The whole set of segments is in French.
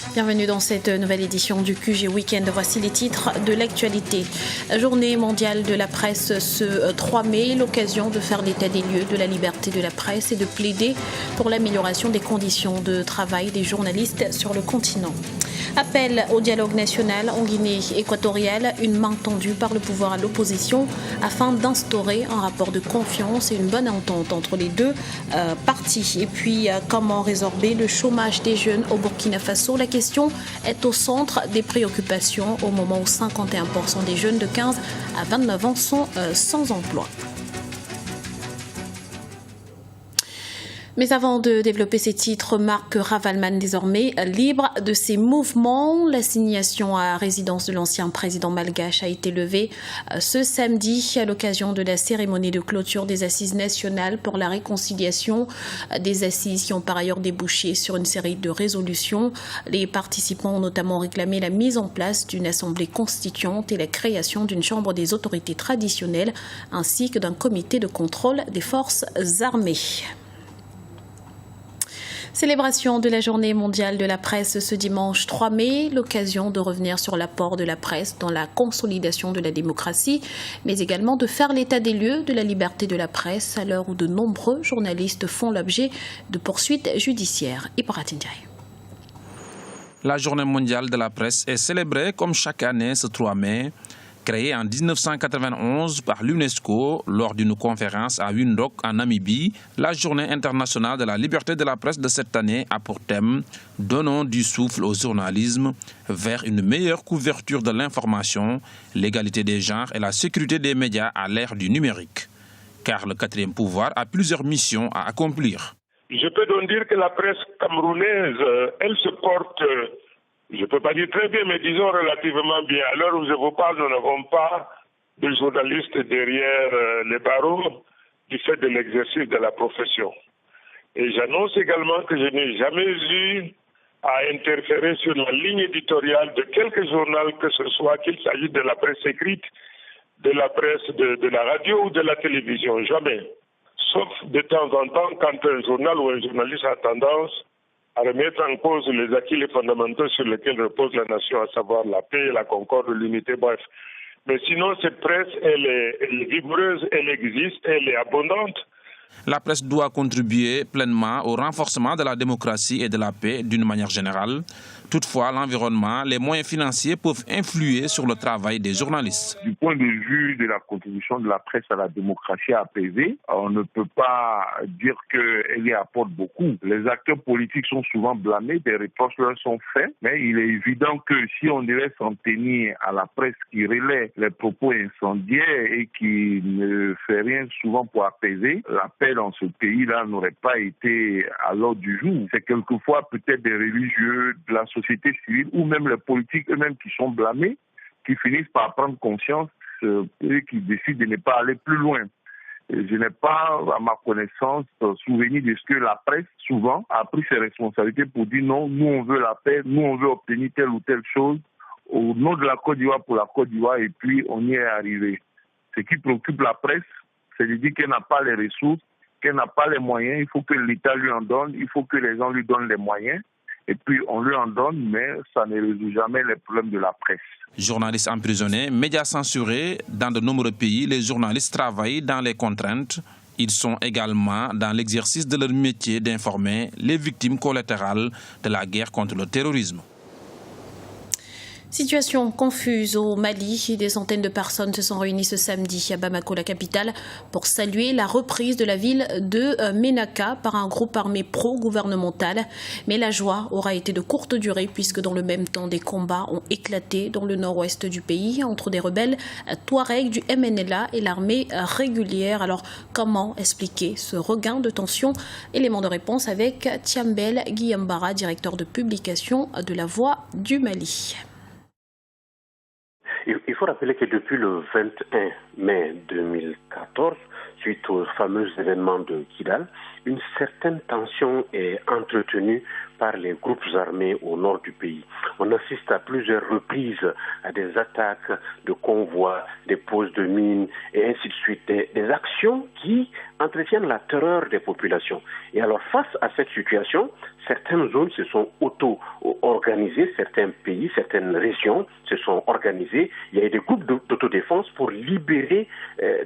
Bienvenue dans cette nouvelle édition du QG Week-end. Voici les titres de l'actualité. Journée mondiale de la presse ce 3 mai, l'occasion de faire l'état des lieux de la liberté de la presse et de plaider pour l'amélioration des conditions de travail des journalistes sur le continent. Appel au dialogue national en Guinée équatoriale, une main tendue par le pouvoir à l'opposition afin d'instaurer un rapport de confiance et une bonne entente entre les deux parties. Et puis, comment résorber le chômage des jeunes au Burkina Faso? La question est au centre des préoccupations au moment où 51% des jeunes de 15 à 29 ans sont sans emploi. Mais avant de développer ces titres, Marc Ravalman, désormais libre de ses mouvements. L'assignation à résidence de l'ancien président malgache a été levée ce samedi à l'occasion de la cérémonie de clôture des assises nationales pour la réconciliation. Des assises qui ont par ailleurs débouché sur une série de résolutions. Les participants ont notamment réclamé la mise en place d'une assemblée constituante et la création d'une chambre des autorités traditionnelles ainsi que d'un comité de contrôle des forces armées. Célébration de la journée mondiale de la presse ce dimanche 3 mai, l'occasion de revenir sur l'apport de la presse dans la consolidation de la démocratie, mais également de faire l'état des lieux de la liberté de la presse à l'heure où de nombreux journalistes font l'objet de poursuites judiciaires. La journée mondiale de la presse est célébrée comme chaque année ce 3 mai. Créée en 1991 par l'UNESCO lors d'une conférence à Windhoek en Namibie, la journée internationale de la liberté de la presse de cette année a pour thème « Donnons du souffle au journalisme vers une meilleure couverture de l'information, l'égalité des genres et la sécurité des médias à l'ère du numérique ». Car le quatrième pouvoir a plusieurs missions à accomplir. Je peux donc dire que la presse camerounaise, elle se porte... Je ne peux pas dire très bien, mais disons relativement bien. À l'heure où je vous parle, nous n'avons pas de journalistes derrière les barreaux du fait de l'exercice de la profession. Et j'annonce également que je n'ai jamais eu à interférer sur la ligne éditoriale de quelque journal que ce soit, qu'il s'agisse de la presse écrite, de la presse de la radio ou de la télévision. Jamais. Sauf de temps en temps quand un journal ou un journaliste a tendance à remettre en cause les acquis les fondamentaux sur lesquels repose la nation, à savoir la paix, la concorde, l'unité, bref. Mais sinon, cette presse, elle est vigoureuse, elle existe, elle est abondante. La presse doit contribuer pleinement au renforcement de la démocratie et de la paix d'une manière générale. Toutefois, l'environnement, les moyens financiers peuvent influer sur le travail des journalistes. Du point de vue de la contribution de la presse à la démocratie apaisée, on ne peut pas dire qu'elle y apporte beaucoup. Les acteurs politiques sont souvent blâmés, des reproches leur sont faits, mais il est évident que si on devait s'en tenir à la presse qui relaie les propos incendiaires et qui ne fait rien souvent pour apaiser, la paix dans ce pays-là n'aurait pas été à l'ordre du jour. C'est quelquefois peut-être des religieux, de la société civile ou même les politiques eux-mêmes qui sont blâmés, qui finissent par prendre conscience et qui décident de ne pas aller plus loin. Et je n'ai pas, à ma connaissance, souvenir de ce que la presse, souvent, a pris ses responsabilités pour dire non, nous on veut la paix, nous on veut obtenir telle ou telle chose au nom de la Côte d'Ivoire pour la Côte d'Ivoire et puis on y est arrivé. Ce qui préoccupe la presse, c'est de dire qu'elle n'a pas les ressources, qu'elle n'a pas les moyens, il faut que l'État lui en donne, il faut que les gens lui donnent les moyens. Et puis on lui en donne, mais ça ne résout jamais les problèmes de la presse. Journalistes emprisonnés, médias censurés, dans de nombreux pays, les journalistes travaillent dans les contraintes. Ils sont également dans l'exercice de leur métier d'informer les victimes collatérales de la guerre contre le terrorisme. Situation confuse au Mali. Des centaines de personnes se sont réunies ce samedi à Bamako, la capitale, pour saluer la reprise de la ville de Ménaka par un groupe armé pro-gouvernemental. Mais la joie aura été de courte durée puisque dans le même temps, des combats ont éclaté dans le nord-ouest du pays entre des rebelles Touaregs du MNLA et l'armée régulière. Alors, comment expliquer ce regain de tension? Élément de réponse avec Thiambel Guillambara, directeur de publication de La Voix du Mali. Il faut rappeler que depuis le 21 mai 2014, suite aux fameux événements de Kidal, une certaine tension est entretenue par les groupes armés au nord du pays. On assiste à plusieurs reprises à des attaques de convois, des poses de mines et ainsi de suite, des actions qui entretiennent la terreur des populations. Et alors face à cette situation, certaines zones se sont auto-organisées, certains pays, certaines régions se sont organisées. Il y a eu des groupes d'autodéfense pour libérer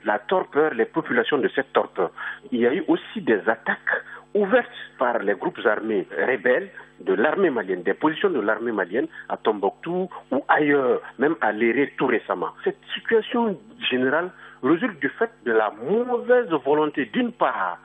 la torpeur, les populations de cette torpeur. Il y a eu aussi des attaques ouvertes par les groupes armés rebelles de l'armée malienne, des positions de l'armée malienne à Tombouctou ou ailleurs, même à Léré tout récemment. Cette situation générale résulte du fait de la mauvaise volonté d'une part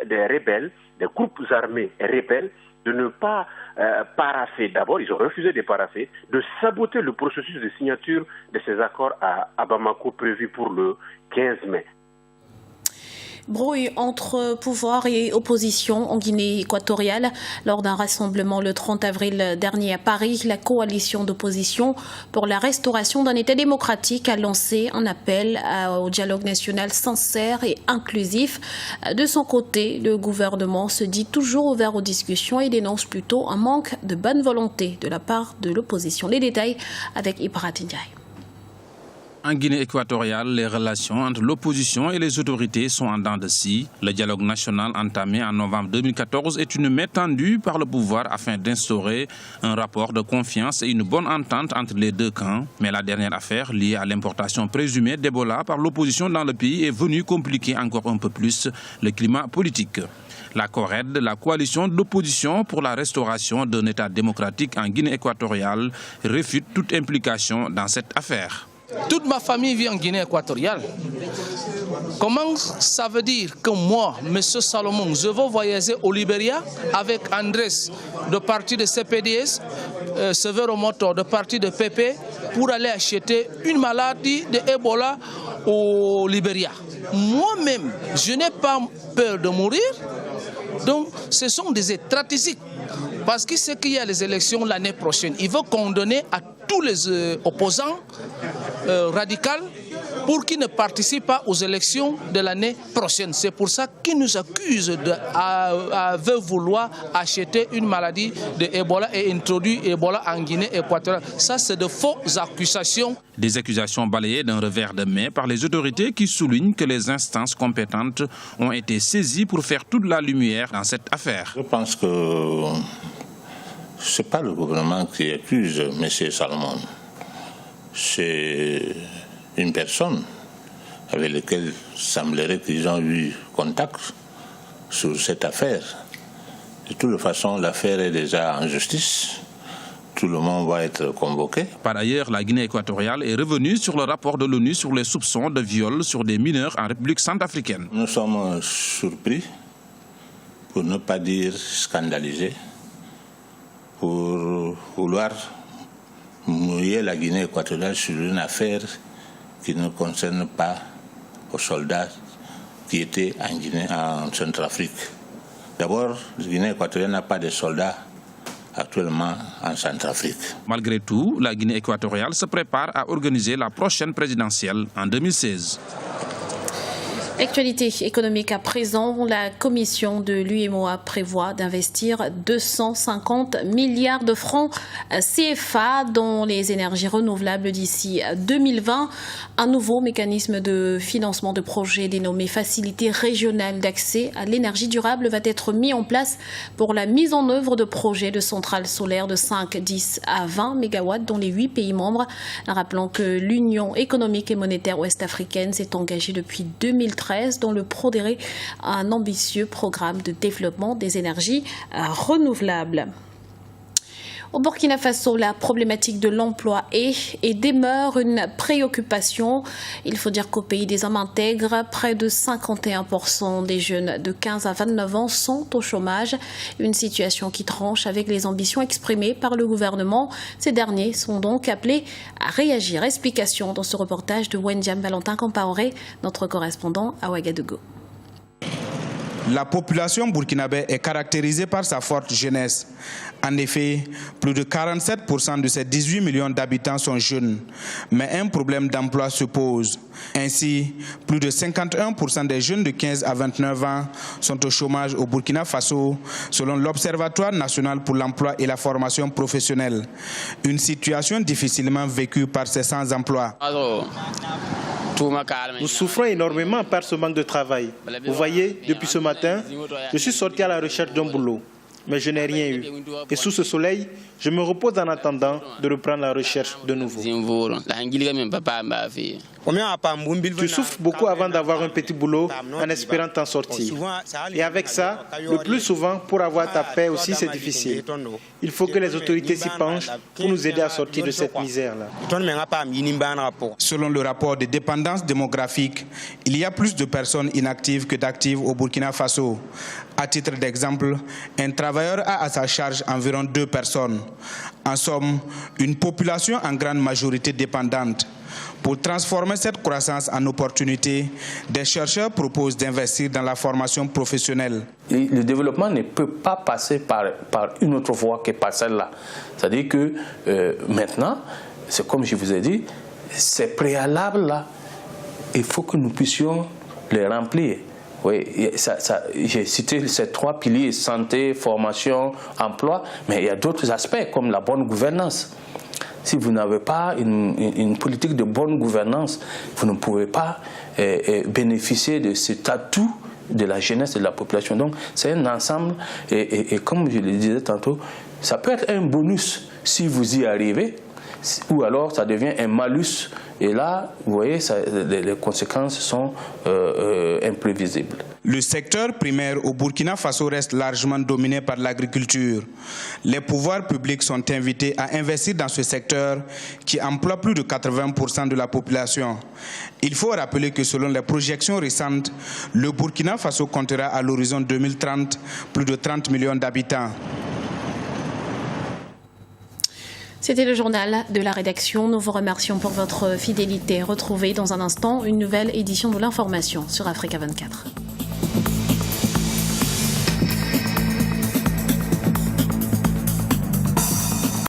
des rebelles, des groupes armés rebelles, de ne pas paraffer, d'abord ils ont refusé de paraffer, de saboter le processus de signature de ces accords à Bamako prévu pour le 15 mai. Brouille entre pouvoir et opposition en Guinée équatoriale. Lors d'un rassemblement le 30 avril dernier à Paris, la coalition d'opposition pour la restauration d'un État démocratique a lancé un appel au dialogue national sincère et inclusif. De son côté, le gouvernement se dit toujours ouvert aux discussions et dénonce plutôt un manque de bonne volonté de la part de l'opposition. Les détails avec Ibrahim Ndiaye. En Guinée équatoriale, les relations entre l'opposition et les autorités sont en dents de scie. Le dialogue national entamé en novembre 2014 est une main tendue par le pouvoir afin d'instaurer un rapport de confiance et une bonne entente entre les deux camps. Mais la dernière affaire liée à l'importation présumée d'Ebola par l'opposition dans le pays est venue compliquer encore un peu plus le climat politique. La CORED, la coalition d'opposition pour la restauration d'un État démocratique en Guinée équatoriale, réfute toute implication dans cette affaire. Toute ma famille vit en Guinée équatoriale. Comment ça veut dire que moi, M. Salomon, je vais voyager au Libéria avec Andrés de parti de CPDS, Severo Motor de parti de PP pour aller acheter une maladie de Ebola au Libéria? Moi-même, je n'ai pas peur de mourir. Donc, ce sont des stratégies. Parce qu'il sait qu'il y a les élections l'année prochaine. Il veut condamner à tous les opposants radicaux pour qu'ils ne participent pas aux élections de l'année prochaine. C'est pour ça qu'il nous accuse de vouloir acheter une maladie de Ebola et introduire Ebola en Guinée équatoriale. Ça, c'est de fausses accusations. Des accusations balayées d'un revers de main par les autorités qui soulignent que les instances compétentes ont été saisies pour faire toute la lumière dans cette affaire. Je pense que ce n'est pas le gouvernement qui accuse M. Salomon. C'est une personne avec laquelle il semblerait qu'ils ont eu contact sur cette affaire. De toute façon, l'affaire est déjà en justice. Tout le monde va être convoqué. Par ailleurs, la Guinée équatoriale est revenue sur le rapport de l'ONU sur les soupçons de viol sur des mineurs en République centrafricaine. Nous sommes surpris, pour ne pas dire scandalisés, pour vouloir mouiller la Guinée équatoriale sur une affaire qui ne concerne pas aux soldats qui étaient en Guinée, en Centrafrique. D'abord, la Guinée équatoriale n'a pas de soldats actuellement en Centrafrique. Malgré tout, la Guinée équatoriale se prépare à organiser la prochaine présidentielle en 2016. Actualité économique à présent, la commission de l'UEMOA prévoit d'investir 250 milliards de francs CFA dans les énergies renouvelables d'ici 2020. Un nouveau mécanisme de financement de projets dénommé Facilité régionale d'accès à l'énergie durable va être mis en place pour la mise en œuvre de projets de centrales solaires de 5, 10 à 20 MW dans les 8 pays membres. Rappelons que l'Union économique et monétaire ouest-africaine s'est engagée depuis 2013 dans le PRODERE, un ambitieux programme de développement des énergies renouvelables. Au Burkina Faso, la problématique de l'emploi est et demeure une préoccupation. Il faut dire qu'au pays des hommes intègres, près de 51% des jeunes de 15 à 29 ans sont au chômage. Une situation qui tranche avec les ambitions exprimées par le gouvernement. Ces derniers sont donc appelés à réagir. Explication dans ce reportage de Wendiam Valentin Compaoré, notre correspondant à Ouagadougou. La population burkinabé est caractérisée par sa forte jeunesse. En effet, plus de 47% de ses 18 millions d'habitants sont jeunes. Mais un problème d'emploi se pose. Ainsi, plus de 51% des jeunes de 15 à 29 ans sont au chômage au Burkina Faso, selon l'Observatoire national pour l'emploi et la formation professionnelle. Une situation difficilement vécue par ces sans-emploi. Nous souffrons énormément par ce manque de travail. Vous voyez, depuis ce matin, je suis sorti à la recherche d'un boulot, mais je n'ai rien eu. Et sous ce soleil, je me repose en attendant de reprendre la recherche de nouveau. Tu souffres beaucoup avant d'avoir un petit boulot en espérant t'en sortir. Et avec ça, le plus souvent, pour avoir ta paix aussi, c'est difficile. Il faut que les autorités s'y penchent pour nous aider à sortir de cette misère-là. Selon le rapport de dépendance démographique, il y a plus de personnes inactives que d'actives au Burkina Faso. À titre d'exemple, un travailleur a à sa charge environ 2 personnes. En somme, une population en grande majorité dépendante. Pour transformer cette croissance en opportunité, des chercheurs proposent d'investir dans la formation professionnelle. Le développement ne peut pas passer par une autre voie que par celle-là. C'est-à-dire que maintenant, c'est comme je vous ai dit, ces préalables-là, il faut que nous puissions les remplir. Oui, j'ai cité ces 3 piliers, santé, formation, emploi, mais il y a d'autres aspects comme la bonne gouvernance. Si vous n'avez pas une politique de bonne gouvernance, vous ne pouvez pas bénéficier de cet atout de la jeunesse et de la population. Donc c'est un ensemble et comme je le disais tantôt, ça peut être un bonus si vous y arrivez, ou alors ça devient un malus. Et là, vous voyez, les conséquences sont imprévisibles. Le secteur primaire au Burkina Faso reste largement dominé par l'agriculture. Les pouvoirs publics sont invités à investir dans ce secteur qui emploie plus de 80% de la population. Il faut rappeler que selon les projections récentes, le Burkina Faso comptera à l'horizon 2030 plus de 30 millions d'habitants. C'était le journal de la rédaction. Nous vous remercions pour votre fidélité. Retrouvez dans un instant une nouvelle édition de l'information sur Africa 24.